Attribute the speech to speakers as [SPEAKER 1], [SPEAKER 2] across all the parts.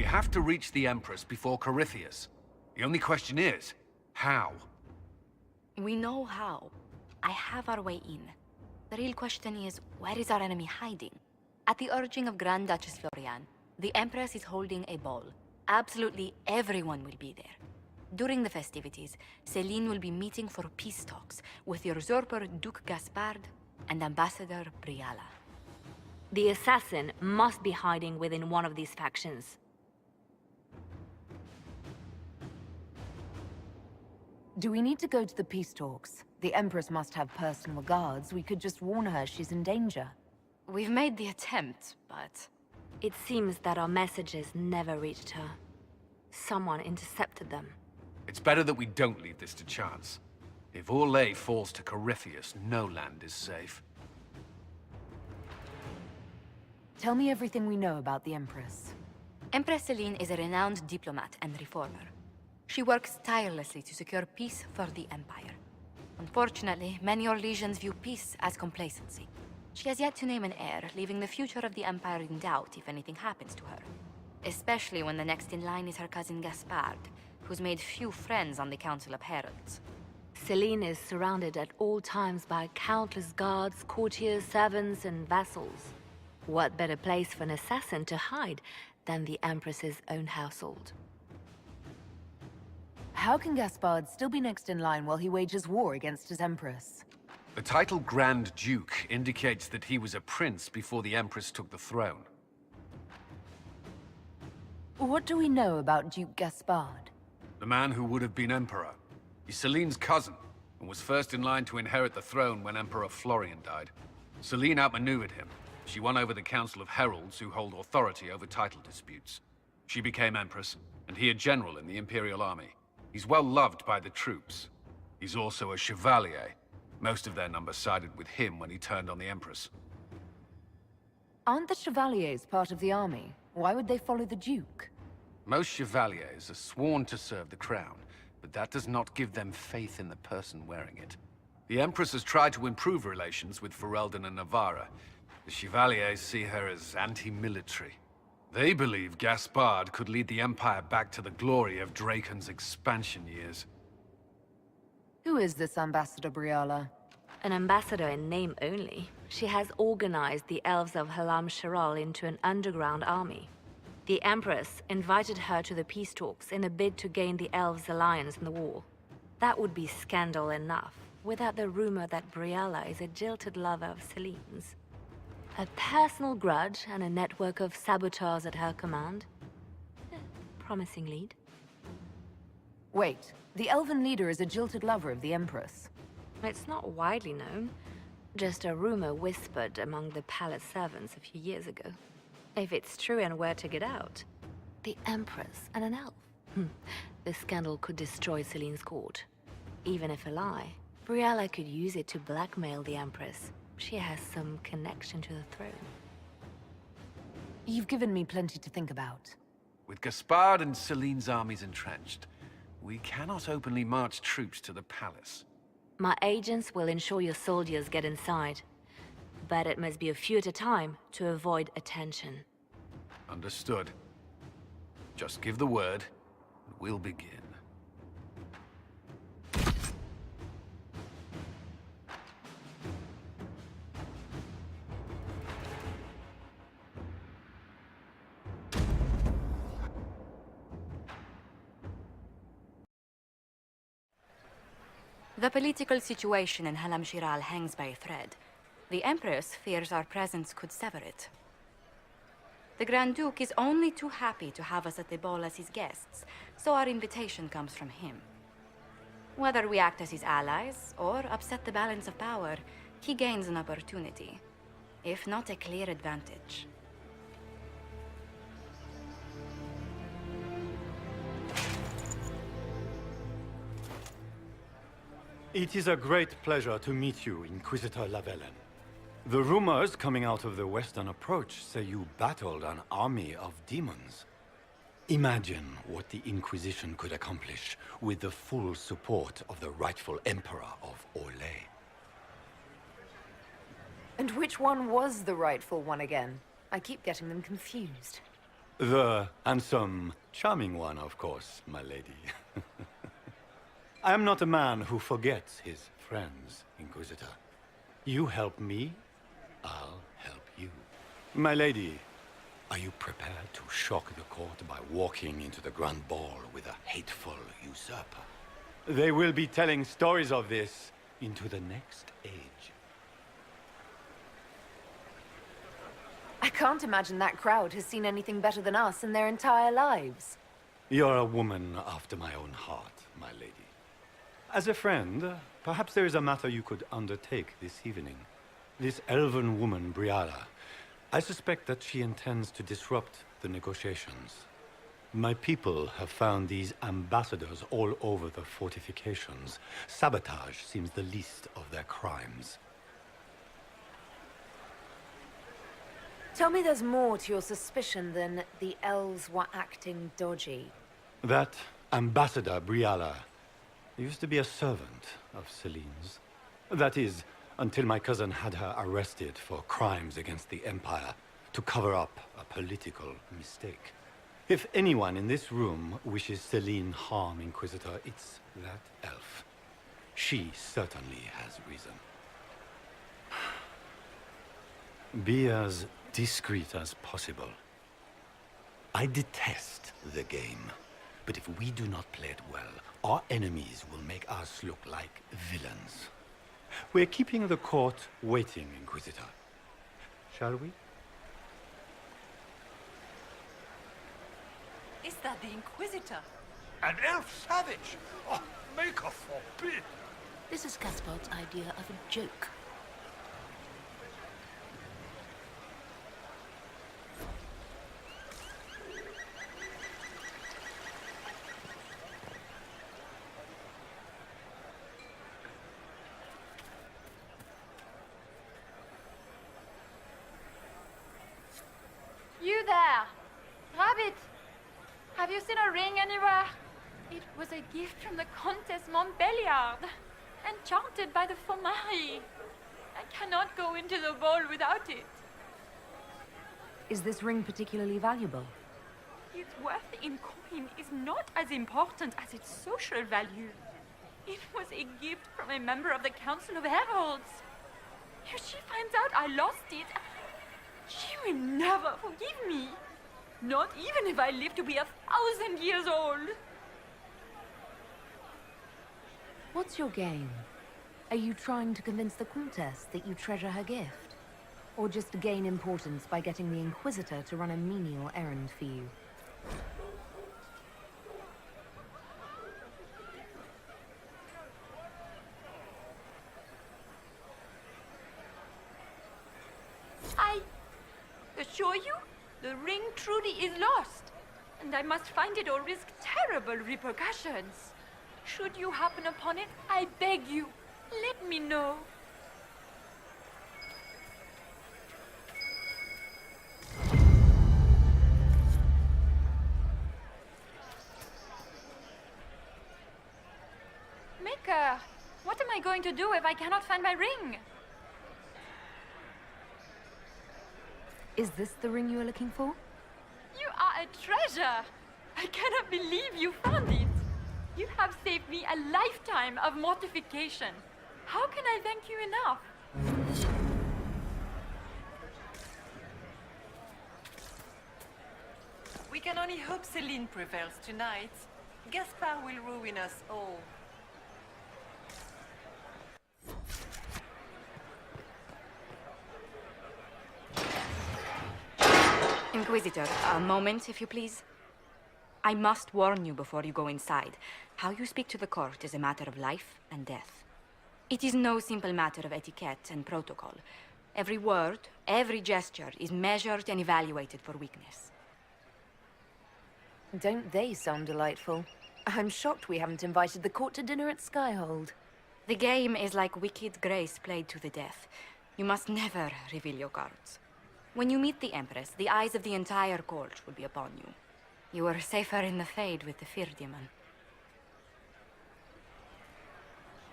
[SPEAKER 1] have to reach the Empress before Corypheus. The only question is, how?
[SPEAKER 2] We know how. I have our way in. The real question is, where is our enemy hiding? At the urging of Grand Duchess Florian, the Empress is holding a ball. Absolutely everyone will be there. During the festivities, Céline will be meeting for peace talks with the usurper Duke Gaspard and Ambassador Briala.
[SPEAKER 3] The assassin must be hiding within one of these factions.
[SPEAKER 4] Do we need to go to the peace talks? The Empress must have personal guards. We could just warn her she's in danger.
[SPEAKER 2] We've made the attempt, but...
[SPEAKER 3] It seems that our messages never reached her. Someone intercepted them.
[SPEAKER 1] It's better that we don't leave this to chance. If Orlais falls to Corypheus, no land is safe.
[SPEAKER 4] Tell me everything we know about the Empress.
[SPEAKER 2] Empress Céline is a renowned diplomat and reformer. She works tirelessly to secure peace for the Empire. Unfortunately, many Orlesians view peace as complacency. She has yet to name an heir, leaving the future of the Empire in doubt if anything happens to her. Especially when the next in line is her cousin Gaspard, who's made few friends on the Council of Heralds.
[SPEAKER 3] Céline is surrounded at all times by countless guards, courtiers, servants, and vassals. What better place for an assassin to hide than the Empress's own household?
[SPEAKER 4] How can Gaspard still be next in line while he wages war against his Empress?
[SPEAKER 1] The title Grand Duke indicates that he was a prince before the Empress took the throne.
[SPEAKER 4] What do we know about Duke Gaspard?
[SPEAKER 1] The man who would have been Emperor. He's Céline's cousin, and was first in line to inherit the throne when Emperor Florian died. Céline outmaneuvered him. She won over the Council of Heralds, who hold authority over title disputes. She became Empress, and he a general in the Imperial Army. He's well loved by the troops. He's also a chevalier. Most of their number sided with him when he turned on the Empress.
[SPEAKER 4] Aren't the Chevaliers part of the army? Why would they follow the Duke?
[SPEAKER 1] Most chevaliers are sworn to serve the crown, but that does not give them faith in the person wearing it. The Empress has tried to improve relations with Ferelden and Navarra. The Chevaliers see her as anti-military. They believe Gaspard could lead the Empire back to the glory of Draken's expansion years.
[SPEAKER 4] Who is this Ambassador Briala?
[SPEAKER 3] An ambassador in name only. She has organized the elves of Halam Sharal into an underground army. The Empress invited her to the peace talks in a bid to gain the elves' alliance in the war. That would be scandal enough, without the rumor that Briala is a jilted lover of Celine's. A personal grudge and a network of saboteurs at her command. Promising lead.
[SPEAKER 4] Wait, the elven leader is a jilted lover of the Empress.
[SPEAKER 3] It's not widely known. Just a rumor whispered among the palace servants a few years ago. If it's true and were to get out, the Empress and an elf. The scandal could destroy Celine's court. Even if a lie, Briala could use it to blackmail the Empress. She has some connection to the throne.
[SPEAKER 4] You've given me plenty to think about.
[SPEAKER 1] With Gaspard and Celine's armies entrenched, we cannot openly march troops to the palace.
[SPEAKER 3] My agents will ensure your soldiers get inside. But it must be a few at a time to avoid attention.
[SPEAKER 1] Understood. Just give the word, and we'll begin.
[SPEAKER 2] The political situation in Halam Shiral hangs by a thread. The Empress fears our presence could sever it. The Grand Duke is only too happy to have us at the ball as his guests, so our invitation comes from him. Whether we act as his allies, or upset the balance of power, he gains an opportunity, if not a clear advantage.
[SPEAKER 5] It is a great pleasure to meet you, Inquisitor Lavellan. The rumors coming out of the Western Approach say you battled an army of demons. Imagine what the Inquisition could accomplish with the full support of the rightful Emperor of Orlais.
[SPEAKER 4] And which one was the rightful one again? I keep getting them confused.
[SPEAKER 5] The handsome, charming one, of course, my lady. I am not a man who forgets his friends, Inquisitor. You help me, I'll help you. My lady, are you prepared to shock the court by walking into the Grand Ball with a hateful usurper? They will be telling stories of this into the next age.
[SPEAKER 4] I can't imagine that crowd has seen anything better than us in their entire lives.
[SPEAKER 5] You're a woman after my own heart, my lady. As a friend, perhaps there is a matter you could undertake this evening. This elven woman, Briala, I suspect that she intends to disrupt the negotiations. My people have found these ambassadors all over the fortifications. Sabotage seems the least of their crimes.
[SPEAKER 4] Tell me there's more to your suspicion than the elves were acting dodgy.
[SPEAKER 5] That ambassador, Briala, used to be a servant of Celine's. That is, until my cousin had her arrested for crimes against the Empire to cover up a political mistake. If anyone in this room wishes Celine harm, Inquisitor, it's that elf. She certainly has reason. Be as discreet as possible. I detest the game, but if we do not play it well, our enemies will make us look like villains. We're keeping the court waiting, Inquisitor. Shall we?
[SPEAKER 6] Is that the Inquisitor?
[SPEAKER 7] An elf savage? Oh, Maker forbid!
[SPEAKER 6] This is Casper's idea of a joke.
[SPEAKER 8] You there! Rabbit! Have you seen a ring anywhere? It was a gift from the Countess Montbelliard, enchanted by the Formari. I cannot go into the ball without it.
[SPEAKER 4] Is this ring particularly valuable?
[SPEAKER 8] Its worth in coin is not as important as its social value. It was a gift from a member of the Council of Heralds. If she finds out I lost it, she will never forgive me. Not even if I live to be 1,000 years old.
[SPEAKER 4] What's your game? Are you trying to convince the Countess that you treasure her gift? Or just to gain importance by getting the Inquisitor to run a menial errand for you?
[SPEAKER 8] I assure you, the ring truly is lost, and I must find it or risk terrible repercussions. Should you happen upon it, I beg you, let me know. Maker, what am I going to do if I cannot find my ring?
[SPEAKER 4] Is this the ring you are looking for?
[SPEAKER 8] You are a treasure! I cannot believe you found it! You have saved me a lifetime of mortification. How can I thank you enough?
[SPEAKER 6] We can only hope Celine prevails tonight. Gaspard will ruin us all.
[SPEAKER 2] Inquisitor, a moment, if you please. I must warn you before you go inside. How you speak to the court is a matter of life and death. It is no simple matter of etiquette and protocol. Every word, every gesture is measured and evaluated for weakness.
[SPEAKER 4] Don't they sound delightful? I'm shocked we haven't invited the court to dinner at Skyhold.
[SPEAKER 2] The game is like wicked grace played to the death. You must never reveal your cards. When you meet the Empress, the eyes of the entire court will be upon you. You are safer in the Fade with the Fear Demon.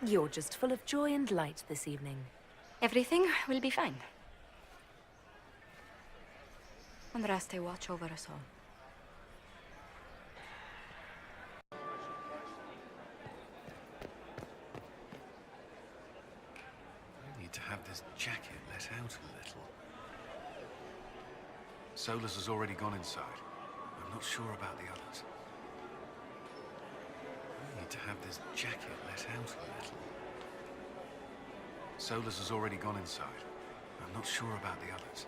[SPEAKER 4] You're just full of joy and light this evening.
[SPEAKER 2] Everything will be fine. Andraste, watch over us all.
[SPEAKER 1] need to have this jacket let out a little. Solus has already gone inside. I'm not sure about the others. I need to have this jacket let out a little. Solus has already gone inside. I'm not sure about the others.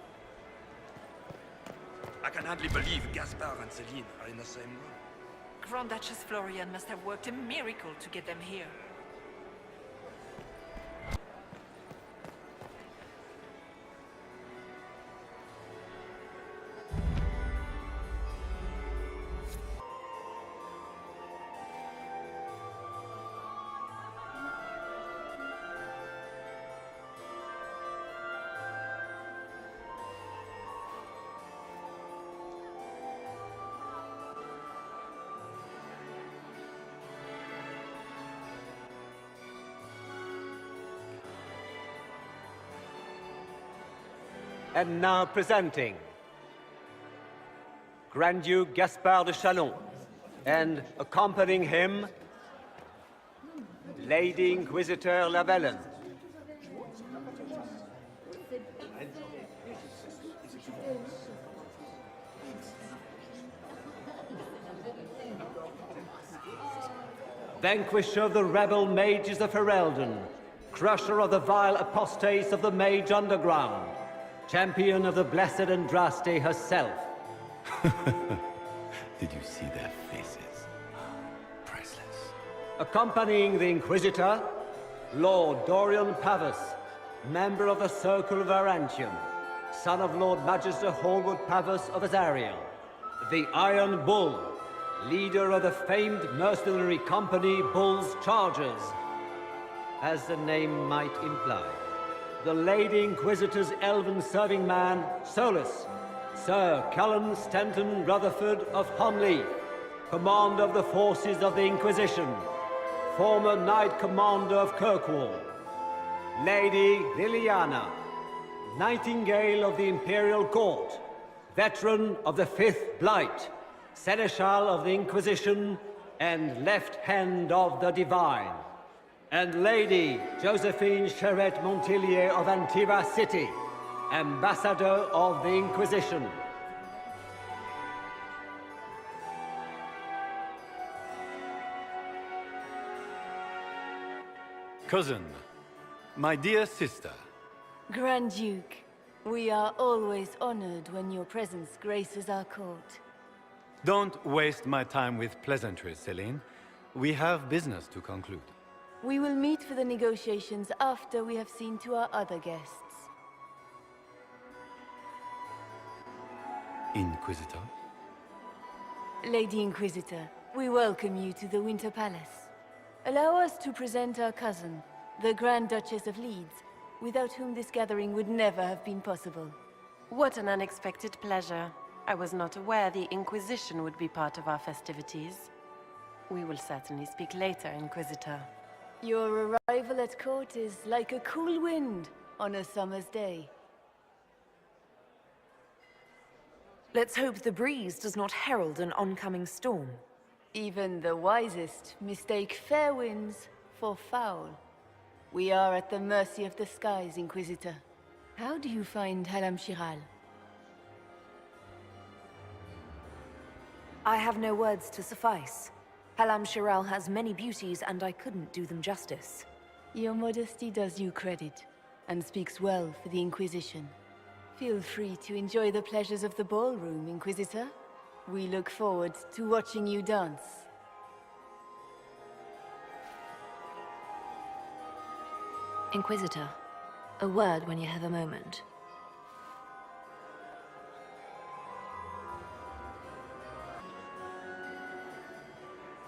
[SPEAKER 7] I can hardly believe Gaspard and Celine are in the same room.
[SPEAKER 6] Grand Duchess Florian must have worked a miracle to get them here.
[SPEAKER 9] And now presenting Grand Duke Gaspard de Chalon, and accompanying him, Lady Inquisitor Lavellan. Vanquisher of the rebel mages of Ferelden, crusher of the vile apostates of the Mage Underground, champion of the blessed Andraste herself.
[SPEAKER 5] Did you see their faces? Priceless.
[SPEAKER 9] Accompanying the Inquisitor, Lord Dorian Pavus, member of the Circle of Arantium, son of Lord Magister Hallwood Pavus of Azariel, the Iron Bull, leader of the famed mercenary company Bull's Chargers, as the name might imply. The Lady Inquisitor's elven serving man, Solus, Sir Callan Stanton Rutherford of Honleith, commander of the forces of the Inquisition, former Knight Commander of Kirkwall. Lady Liliana, Nightingale of the Imperial Court, veteran of the Fifth Blight, Seneschal of the Inquisition, and left hand of the Divine. And Lady Josephine Charette Montillier of Antiva City, Ambassador of the Inquisition.
[SPEAKER 5] Cousin, my dear sister.
[SPEAKER 10] Grand Duke, we are always honored when your presence graces our court.
[SPEAKER 5] Don't waste my time with pleasantries, Celine. We have business to conclude.
[SPEAKER 10] We will meet for the negotiations after we have seen to our other guests.
[SPEAKER 5] Inquisitor?
[SPEAKER 10] Lady Inquisitor, we welcome you to the Winter Palace. Allow us to present our cousin, the Grand Duchess of Leeds, without whom this gathering would never have been possible.
[SPEAKER 11] What an unexpected pleasure. I was not aware the Inquisition would be part of our festivities. We will certainly speak later, Inquisitor.
[SPEAKER 10] Your arrival at court is like a cool wind on a summer's day.
[SPEAKER 4] Let's hope the breeze does not herald an oncoming storm.
[SPEAKER 10] Even the wisest mistake fair winds for foul. We are at the mercy of the skies, Inquisitor. How do you find Halam Shiral?
[SPEAKER 4] I have no words to suffice. Halam Shiral has many beauties, and I couldn't do them justice.
[SPEAKER 10] Your modesty does you credit, and speaks well for the Inquisition. Feel free to enjoy the pleasures of the ballroom, Inquisitor. We look forward to watching you dance.
[SPEAKER 3] Inquisitor, a word when you have a moment.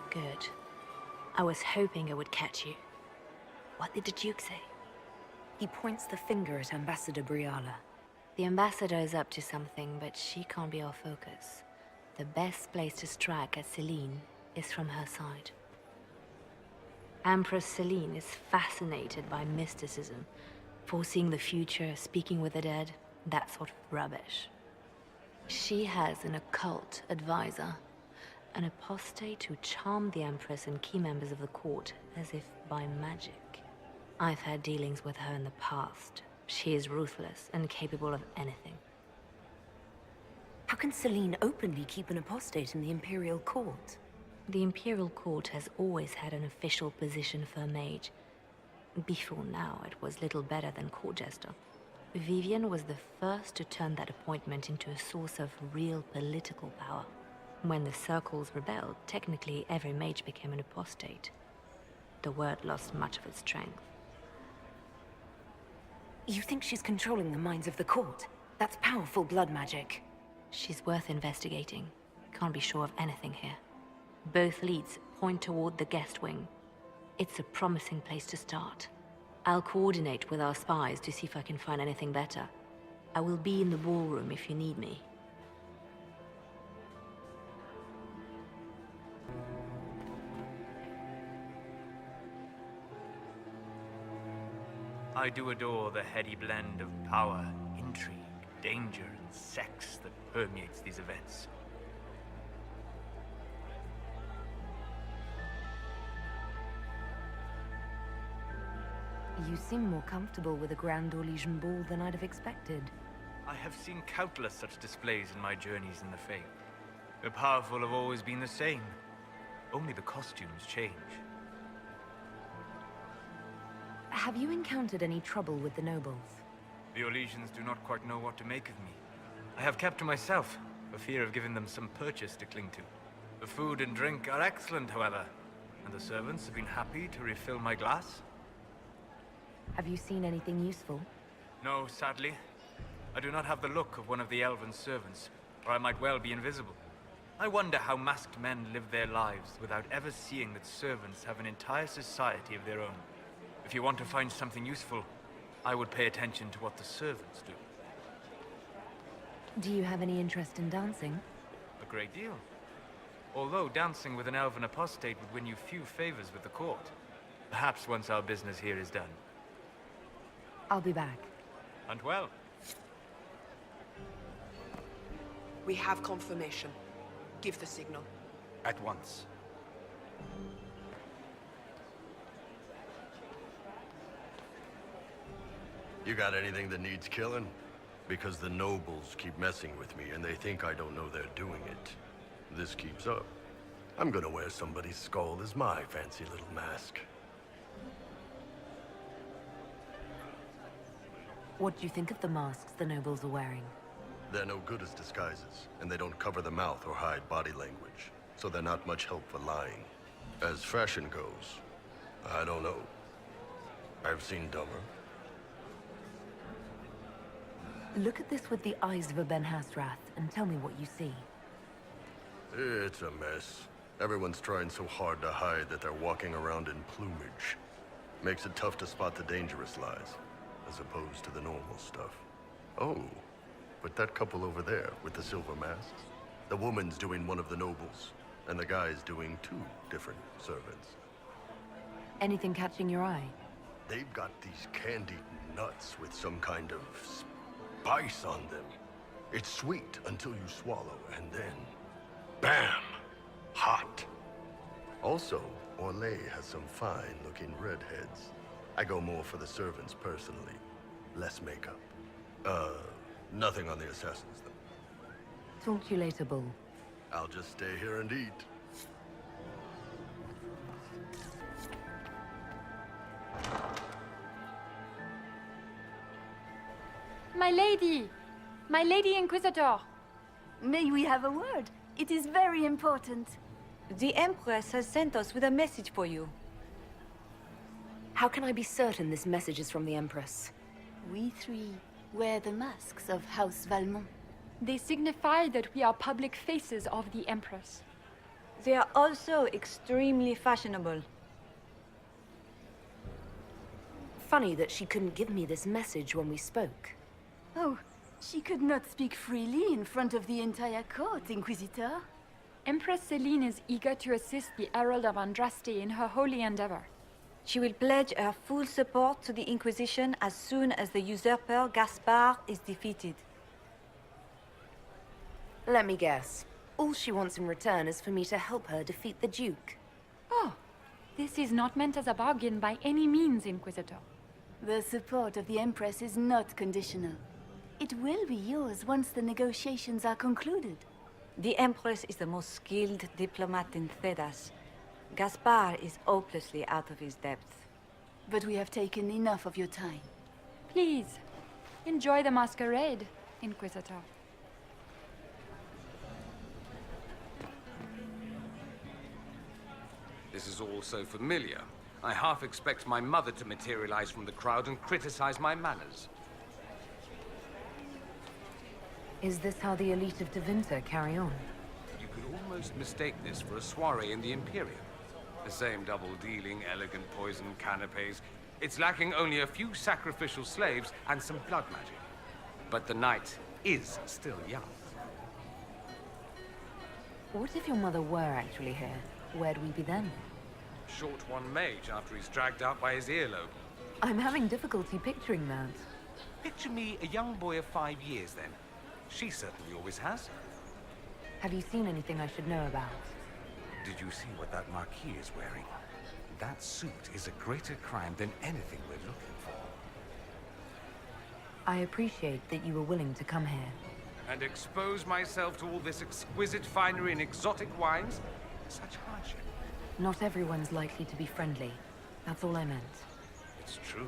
[SPEAKER 3] Good. I was hoping I would catch you. What did the Duke say?
[SPEAKER 4] He points the finger at Ambassador Briala.
[SPEAKER 3] The ambassador is up to something, but she can't be our focus. The best place to strike at Celine is from her side. Empress Celine is fascinated by mysticism, foreseeing the future, speaking with the dead, that sort of rubbish. She has an occult advisor, an apostate who charmed the Empress and key members of the court as if by magic. I've had dealings with her in the past. She is ruthless and capable of anything.
[SPEAKER 4] How can Celine openly keep an apostate in the Imperial Court?
[SPEAKER 3] The Imperial Court has always had an official position for a mage. Before now, it was little better than court jester. Vivian was the first to turn that appointment into a source of real political power. When the circles rebelled, technically every mage became an apostate. The word lost much of its strength.
[SPEAKER 4] You think she's controlling the minds of the court? That's powerful blood magic.
[SPEAKER 3] She's worth investigating. Can't be sure of anything here. Both leads point toward the guest wing. It's a promising place to start. I'll coordinate with our spies to see if I can find anything better. I will be in the ballroom if you need me.
[SPEAKER 12] I do adore the heady blend of power, intrigue, danger, and sex that permeates these events.
[SPEAKER 4] You seem more comfortable with a Grand Orlesian ball than I'd have expected.
[SPEAKER 12] I have seen countless such displays in my journeys in the Fae. The powerful have always been the same. Only the costumes change.
[SPEAKER 4] Have you encountered any trouble with the nobles?
[SPEAKER 12] The Orlesians do not quite know what to make of me. I have kept to myself, for fear of giving them some purchase to cling to. The food and drink are excellent, however, and the servants have been happy to refill my glass.
[SPEAKER 4] Have you seen anything useful?
[SPEAKER 12] No, sadly. I do not have the look of one of the elven servants, or I might well be invisible. I wonder how masked men live their lives without ever seeing that servants have an entire society of their own. If you want to find something useful, I would pay attention to what the servants do.
[SPEAKER 4] Do you have any interest in dancing?
[SPEAKER 12] A great deal. Although dancing with an elven apostate would win you few favors with the court. Perhaps once our business here is done.
[SPEAKER 4] I'll be back.
[SPEAKER 12] And well.
[SPEAKER 13] We have confirmation. Give the signal.
[SPEAKER 7] At once.
[SPEAKER 14] You got anything that needs killing? Because the nobles keep messing with me, and they think I don't know they're doing it. This keeps up, I'm gonna wear somebody's skull as my fancy little mask.
[SPEAKER 4] What do you think of the masks the nobles are wearing?
[SPEAKER 14] They're no good as disguises, and they don't cover the mouth or hide body language, so they're not much help for lying. As fashion goes, I don't know. I've seen dumber.
[SPEAKER 4] Look at this with the eyes of a Ben Hasrath, and tell me what you see.
[SPEAKER 14] It's a mess. Everyone's trying so hard to hide that they're walking around in plumage. Makes it tough to spot the dangerous lies, as opposed to the normal stuff. Oh, but that couple over there with the silver masks? The woman's doing one of the nobles, and the guy's doing two different servants.
[SPEAKER 4] Anything catching your eye?
[SPEAKER 14] They've got these candied nuts with some kind of spice on them. It's sweet until you swallow, and then, bam! Hot. Also, Orlais has some fine-looking redheads. I go more for the servants personally. Less makeup. Nothing on the assassins, though.
[SPEAKER 4] Talk to you later, Bull.
[SPEAKER 14] I'll just stay here and eat.
[SPEAKER 8] My lady! My lady Inquisitor!
[SPEAKER 10] May we have a word? It is very important.
[SPEAKER 2] The Empress has sent us with a message for you.
[SPEAKER 4] How can I be certain this message is from the Empress?
[SPEAKER 10] We three wear the masks of House Valmont.
[SPEAKER 8] They signify that we are public faces of the Empress.
[SPEAKER 2] They are also extremely fashionable.
[SPEAKER 4] Funny that she couldn't give me this message when we spoke.
[SPEAKER 10] Oh, she could not speak freely in front of the entire court, Inquisitor.
[SPEAKER 8] Empress Celine is eager to assist the Herald of Andraste in her holy endeavor.
[SPEAKER 2] She will pledge her full support to the Inquisition as soon as the usurper Gaspard is defeated.
[SPEAKER 4] Let me guess. All she wants in return is for me to help her defeat the Duke.
[SPEAKER 8] Oh, this is not meant as a bargain by any means, Inquisitor.
[SPEAKER 10] The support of the Empress is not conditional. It will be yours once the negotiations are concluded.
[SPEAKER 15] The Empress is the most skilled diplomat in Thedas. Gaspar is hopelessly out of his depth.
[SPEAKER 10] But we have taken enough of your time.
[SPEAKER 8] Please, enjoy the masquerade, Inquisitor.
[SPEAKER 16] This is all so familiar. I half expect my mother to materialize from the crowd and criticize my manners.
[SPEAKER 4] Is this how the elite of Tevinter carry on?
[SPEAKER 16] You could almost mistake this for a soiree in the Imperium. The same double-dealing, elegant poison canapes. It's lacking only a few sacrificial slaves and some blood magic. But the night is still young.
[SPEAKER 4] What if your mother were actually here? Where'd we be then?
[SPEAKER 16] Short one mage after he's dragged out by his earlobe.
[SPEAKER 4] I'm having difficulty picturing that.
[SPEAKER 16] Picture me a young boy of 5 years then. She certainly always has.
[SPEAKER 4] Have you seen anything I should know about?
[SPEAKER 16] Did you see what that Marquis is wearing? That suit is a greater crime than anything we're looking for.
[SPEAKER 4] I appreciate that you were willing to come here.
[SPEAKER 16] And expose myself to all this exquisite finery and exotic wines? Such hardship.
[SPEAKER 4] Not everyone's likely to be friendly. That's all I meant.
[SPEAKER 16] It's true.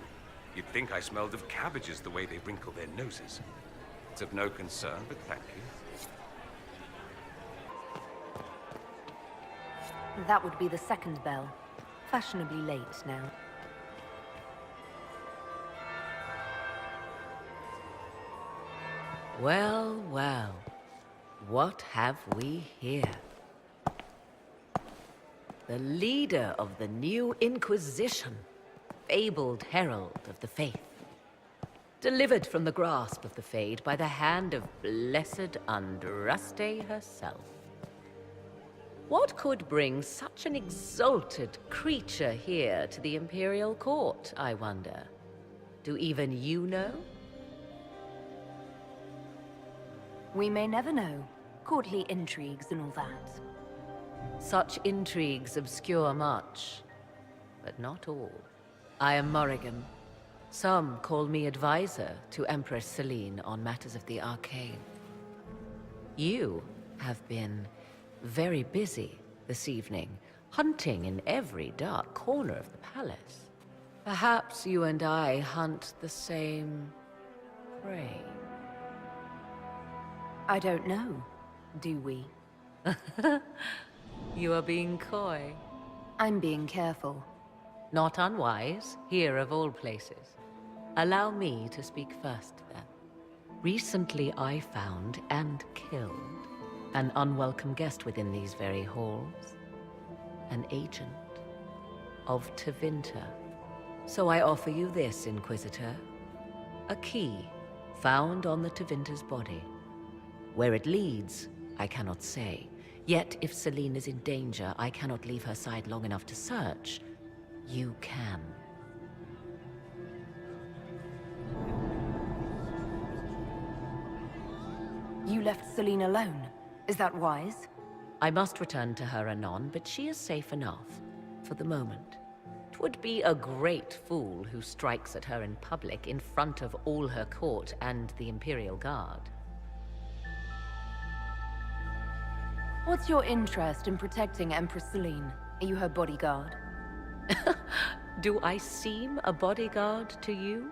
[SPEAKER 16] You'd think I smelled of cabbages the way they wrinkle their noses. It's of no concern, but thank you.
[SPEAKER 4] That would be the second bell. Fashionably late now.
[SPEAKER 17] Well, well. What have we here? The leader of the new Inquisition, fabled herald of the faith. Delivered from the grasp of the Fade by the hand of blessed Andraste herself. What could bring such an exalted creature here to the Imperial Court, I wonder? Do even you know?
[SPEAKER 4] We may never know. Courtly intrigues and all that.
[SPEAKER 17] Such intrigues obscure much, but not all. I am Morrigan. Some call me advisor to Empress Celine on matters of the arcane. You have been very busy this evening, hunting in every dark corner of the palace. Perhaps you and I hunt the same prey.
[SPEAKER 4] I don't know. Do we?
[SPEAKER 17] You are being coy.
[SPEAKER 4] I'm being careful.
[SPEAKER 17] Not unwise, here of all places. Allow me to speak first, then. Recently I found and killed an unwelcome guest within these very halls. An agent of Tevinter. So I offer you this, Inquisitor. A key found on the Tevinter's body. Where it leads, I cannot say. Yet, if Celine is in danger, I cannot leave her side long enough to search. You can.
[SPEAKER 4] You left Celine alone. Is that wise?
[SPEAKER 17] I must return to her anon, but she is safe enough. For the moment. 'Twould be a great fool who strikes at her in public in front of all her court and the Imperial Guard.
[SPEAKER 4] What's your interest in protecting Empress Celine? Are you her bodyguard?
[SPEAKER 17] Do I seem a bodyguard to you?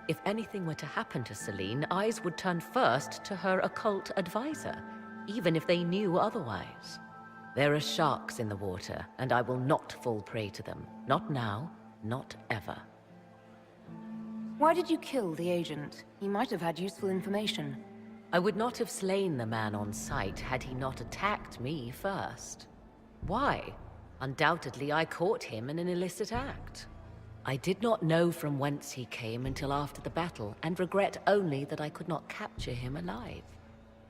[SPEAKER 17] If anything were to happen to Celine, eyes would turn first to her occult advisor, even if they knew otherwise. There are sharks in the water, and I will not fall prey to them. Not now, not ever.
[SPEAKER 4] Why did you kill the agent? He might have had useful information.
[SPEAKER 17] I would not have slain the man on sight had he not attacked me first. Why? Undoubtedly, I caught him in an illicit act. I did not know from whence he came until after the battle, and regret only that I could not capture him alive.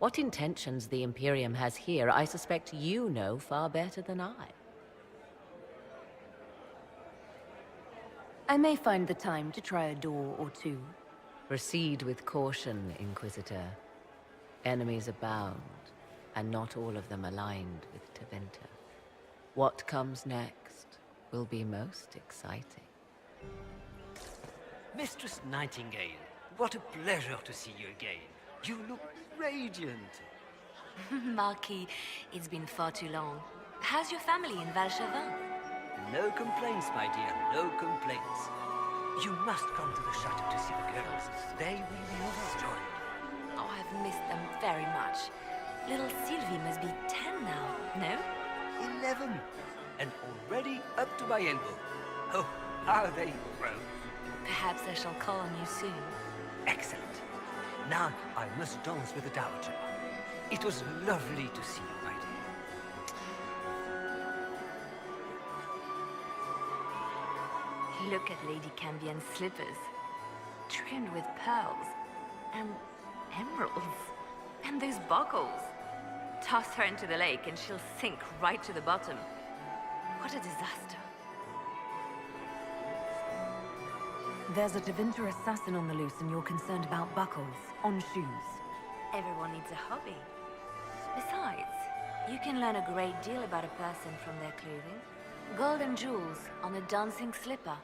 [SPEAKER 17] What intentions the Imperium has here, I suspect you know far better than I.
[SPEAKER 4] I may find the time to try a door or two.
[SPEAKER 17] Proceed with caution, Inquisitor. Enemies abound, and not all of them aligned with Tevinter. What comes next will be most exciting.
[SPEAKER 18] Mistress Nightingale, what a pleasure to see you again. You look radiant.
[SPEAKER 3] Marquis, it's been far too long. How's your family in Valchevin?
[SPEAKER 18] No complaints, my dear, no complaints. You must come to the chateau to see the girls. They will be overjoyed.
[SPEAKER 3] Oh, I've missed them very much. Little Sylvie must be 10 now, no?
[SPEAKER 18] 11. And already up to my elbow. Oh, how they grow.
[SPEAKER 3] Perhaps I shall call on you soon.
[SPEAKER 18] Excellent. Now I must dance with the Dowager. It was lovely to see you, my dear.
[SPEAKER 3] Look at Lady Cambien's slippers. Trimmed with pearls. And emeralds. And those buckles. Toss her into the lake and she'll sink right to the bottom. What a disaster.
[SPEAKER 4] There's a Tevinter assassin on the loose and you're concerned about buckles on shoes.
[SPEAKER 3] Everyone needs a hobby. Besides, you can learn a great deal about a person from their clothing. Gold and jewels on a dancing slipper.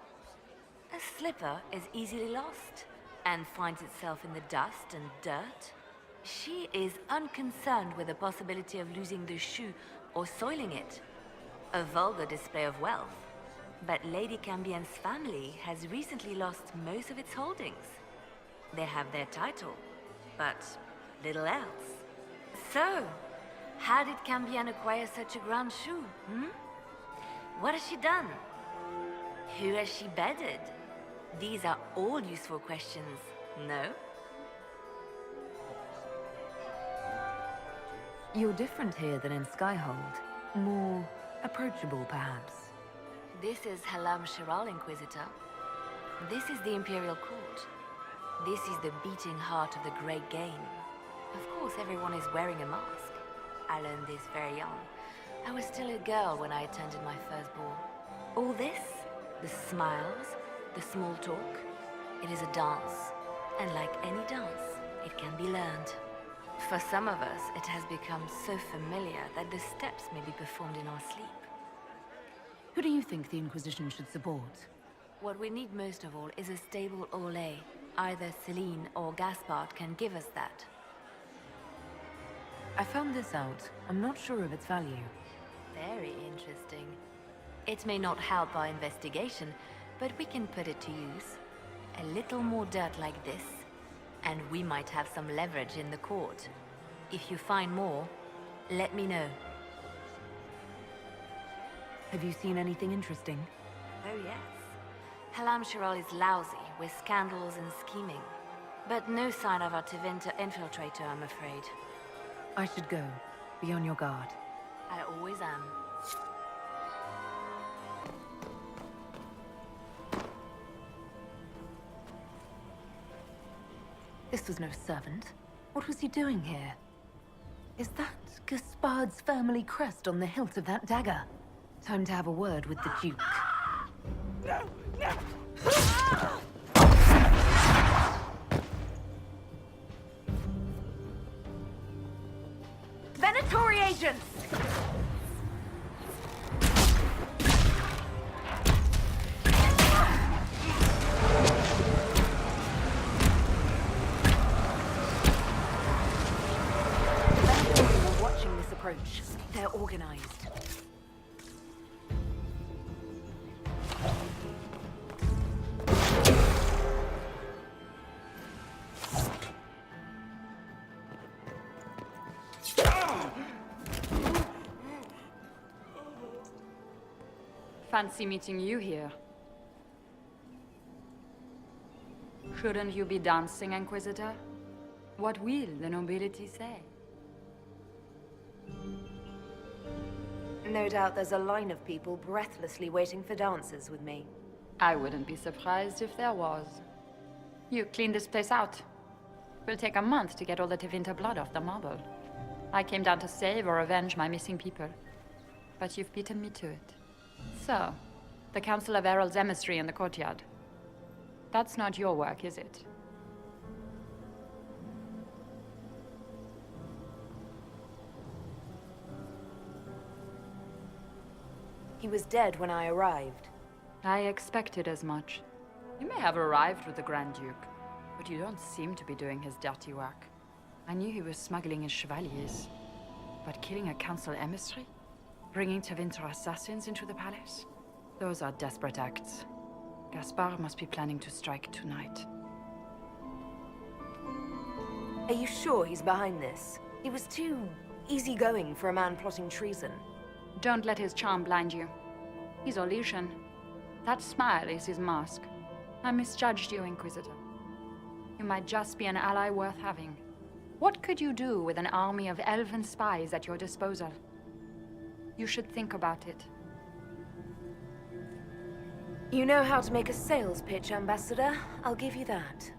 [SPEAKER 3] A slipper is easily lost and finds itself in the dust and dirt. She is unconcerned with the possibility of losing the shoe or soiling it. A vulgar display of wealth. But Lady Cambien's family has recently lost most of its holdings. They have their title, but little else. So, how did Cambien acquire such a grand shoe, What has she done? Who has she bedded? These are all useful questions, no?
[SPEAKER 4] You're different here than in Skyhold. More approachable, perhaps.
[SPEAKER 3] This is Halam Shiral, Inquisitor. This is the Imperial Court. This is the beating heart of the Great Game. Of course, everyone is wearing a mask. I learned this very young. I was still a girl when I attended my first ball. All this, the smiles, the small talk, it is a dance. And like any dance, it can be learned. For some of us, it has become so familiar that the steps may be performed in our sleep.
[SPEAKER 4] Who do you think the Inquisition should support?
[SPEAKER 3] What we need most of all is a stable Orlais. Either Celine or Gaspard can give us that.
[SPEAKER 4] I found this out. I'm not sure of its value.
[SPEAKER 3] Very interesting. It may not help our investigation, but we can put it to use. A little more dirt like this, and we might have some leverage in the court. If you find more, let me know.
[SPEAKER 4] Have you seen anything interesting?
[SPEAKER 3] Oh yes. Halam Shiral is lousy with scandals and scheming. But no sign of our Tevinter infiltrator, I'm afraid.
[SPEAKER 4] I should go. Be on your guard.
[SPEAKER 3] I always am.
[SPEAKER 4] This was no servant. What was he doing here? Is that Gaspard's family crest on the hilt of that dagger? Time to have a word with the Duke.
[SPEAKER 3] Venatori agents!
[SPEAKER 4] Venatori are watching this approach. They're organized.
[SPEAKER 8] Fancy meeting you here. Shouldn't you be dancing, Inquisitor? What will the nobility say?
[SPEAKER 10] No doubt there's a line of people breathlessly waiting for dances with me.
[SPEAKER 8] I wouldn't be surprised if there was. You clean this place out. Will take a month to get all the Tevinter blood off the marble. I came down to save or avenge my missing people. But you've beaten me to it. So, the Council of Herald's emissary in the courtyard. That's not your work, is it?
[SPEAKER 10] He was dead when I arrived.
[SPEAKER 8] I expected as much. You may have arrived with the Grand Duke, but you don't seem to be doing his dirty work. I knew he was smuggling his chevaliers, but killing a council emissary? Bringing Tevinter assassins into the palace? Those are desperate acts. Gaspard must be planning to strike tonight.
[SPEAKER 4] Are you sure he's behind this? He was too easygoing for a man plotting treason.
[SPEAKER 8] Don't let his charm blind you. He's Orlesian. That smile is his mask. I misjudged you, Inquisitor. You might just be an ally worth having. What could you do with an army of elven spies at your disposal? You should think about it.
[SPEAKER 4] You know how to make a sales pitch, Ambassador. I'll give you that.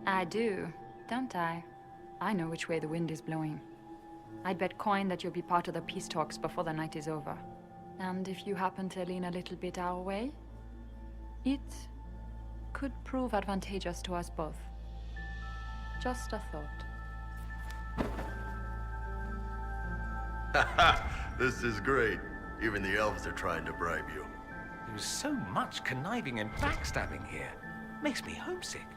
[SPEAKER 8] I do, don't I? I know which way the wind is blowing. I'd bet coin that you'll be part of the peace talks before the night is over. And if you happen to lean a little bit our way, it could prove advantageous to us both. Just a thought.
[SPEAKER 14] This is great. Even the elves are trying to bribe you.
[SPEAKER 16] There is so much conniving and backstabbing here. Makes me homesick.